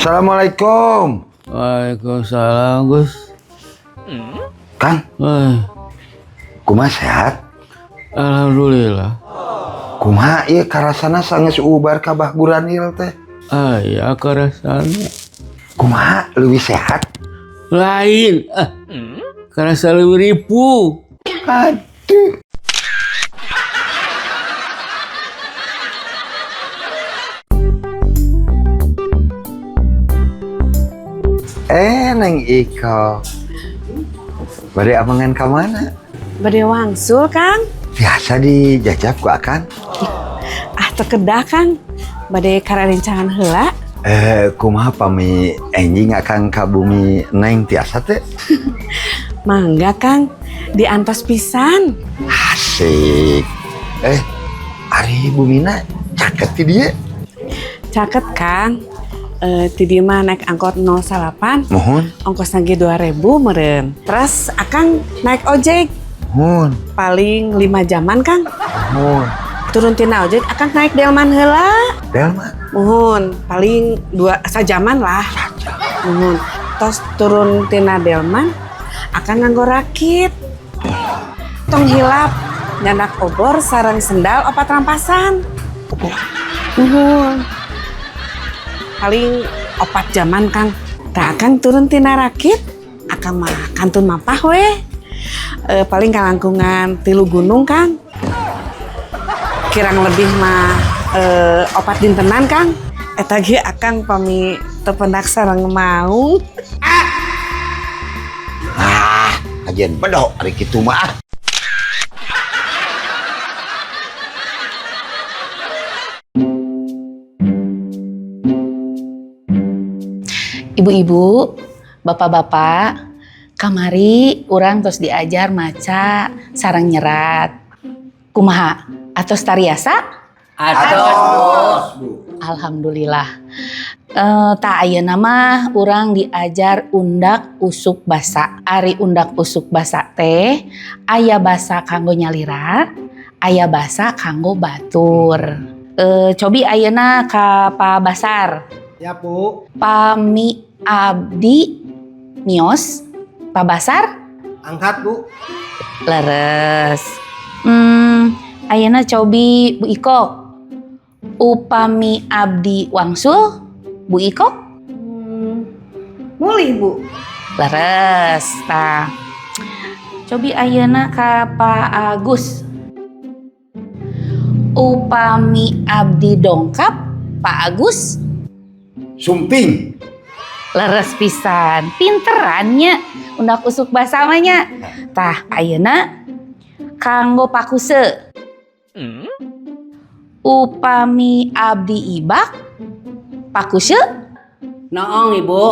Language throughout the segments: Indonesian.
Assalamualaikum. Waalaikumsalam, Gus. Kang, kumaha sehat? Alhamdulillah. Kumaha ieu karasana sanges ubar ka bahguran ieu teh? Aya karasana. Kumaha leuwih sehat? Lain. Karasa leuwih ripuh. Aduh. Neng Iko. Bade amangan ka mana? Bade wangsul, Kang. Biasa dijajab ku akan. Tekedah, Kang. Bade kararencangan heula. Kumaha pami enjing akan ka bumi neng tiasa teh? Mangga, Kang. Diantos pisan. Asik. Ari bumina caket ti dieu. Caket, Kang. Ti dieu mah naik angkot 08. Mohon. Ongkos lagi 2.000 meureun. Terus akang naik ojek. Mohon. Paling 5 jaman, Kang. Mohon. Turun tina ojek akang naik delman heula. Delman. Mohon, paling 2 sajaman lah. Mohon. Terus turun tina delman akang nganggo rakit. Tong hilap nyandak obor sareng sendal opat rampasan. Mohon. Paling 4 jaman, Kang. Tak akang turun tina rakit, akang mah kantun mapah weh. Paling kalangkungan 3 gunung, Kang. Kirang lebih mah 4 dintenan, Kang. Eta ge akang pami teu pendak sareng mau. Ajen bedo ari kitu mah. Ibu-ibu, bapak-bapak, kamari urang tos diajar maca sareng nyerat. Kumaha? Atos tariasa? Atos, Bu. Alhamdulillah. Tak ayeuna mah urang diajar undak usuk basa. Ari undak usuk basa teh aya basa kanggo nyalira, aya basa kanggo batur. Cobi ayeuna ka Pa Basar. Ya, Bu. Pami abdi mios Pa Basar Angkat, Bu. leres. Ayeuna cobi Bu Iko. Upami abdi wangsul Bu Iko Mulih, Bu. leres. Tah cobi ayeuna ka Pa Agus. Upami abdi dongkap Pak Agus Sumping. leres pisan, pinterannya undak usuk basa nya. Tah ayeuna kanggo pakuse. Upami abdi ibak pakuse Naong, Ibu.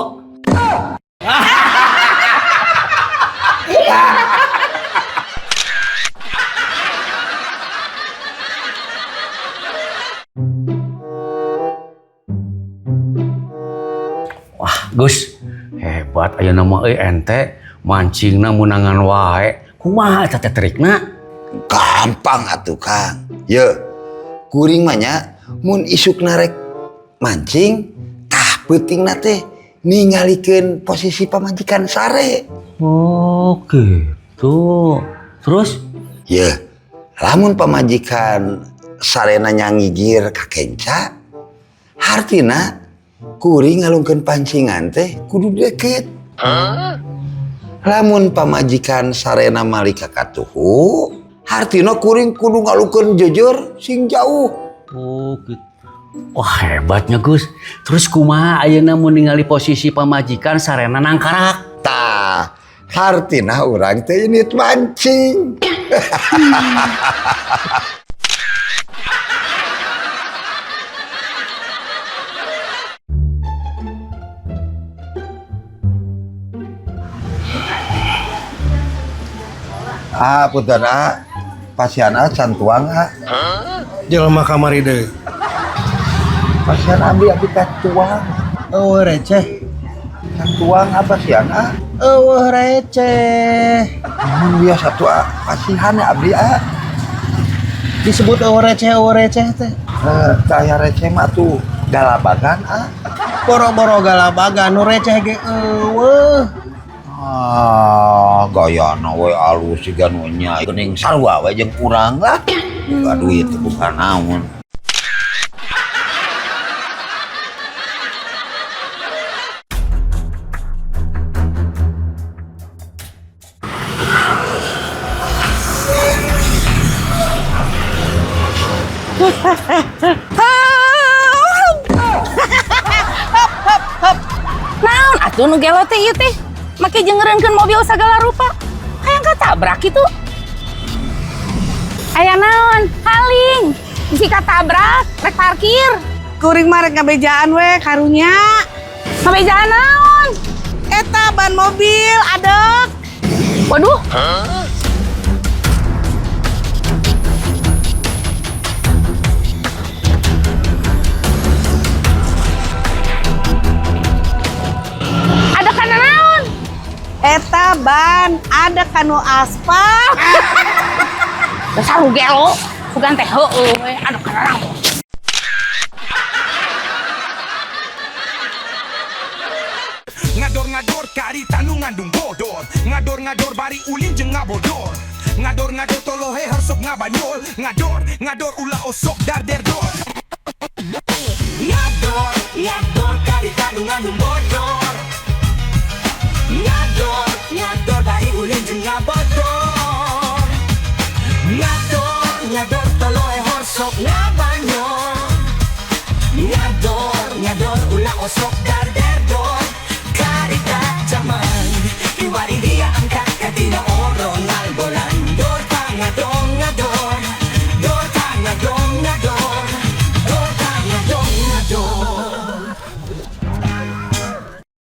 Wah, Gus, hebat aya nama ente mancingna munangan wae. Kumaha eta teh trikna? Gampang atuh, Kang. Ye. Kuring mah nya mun isukna rek mancing, peutingna teh ningalikeun posisi pamajikan sare. Oh, gitu. Terus? Ye. Lamun pamajikan sarena nyangigir ka kenca, hartina kuring ngalungkeun pancingan teh kudu deket. Lamun pamajikan sarena malika katuhu, hartina kuring kudu ngalungkeun jujur sing jauh. Oh gitu. Wah hebatnya Gus. Terus kumaha ayeuna mun ningali posisi pamajikan sarena nangkarak? Tah, hartina urang teh init mancing. Punten pasien can tuang Jelema kamari deui. Pasian abdi katuang. Receh. Katuang apa sih anak? Receh. Namun biasa tuh kasihan ya abdi Disebut receh teh. Kayak receh mah tuh galabagan Boro-boro galabaga nu receh ge eueuh. Gayana we alus siga nu nya geuning sarua we jeung urang lah. Aduh itu bukan naon. Naon atuh nu gelo teh ieu teh? Make jengereunkeun mobil sagala rupa. Hayang katabrak kitu. Aya naon? Haling. Bisi katabrak, rek parkir. Kuring mah rek ngabejaan we karunya. Ngabejaan naon? Eta ban mobil adek. Waduh. Ada kana naon? Eta ban adek kanu aspal. Dasar lu gelo. Bukan teh heueuh we. Aduh kana naon? Ngador-ngador kari tanu ngandung bodor. Ngador-ngador bari ulin jeung ngabodor. Ngador-ngador tolohe harsok ngabanyol. Ngador ulah osok darderdor. Ngador kari tanu ngandung bodor. Ngador bari ulin jeung ngabodor. Ngador tolohe harsok ngabanyol. Ngador ulah osok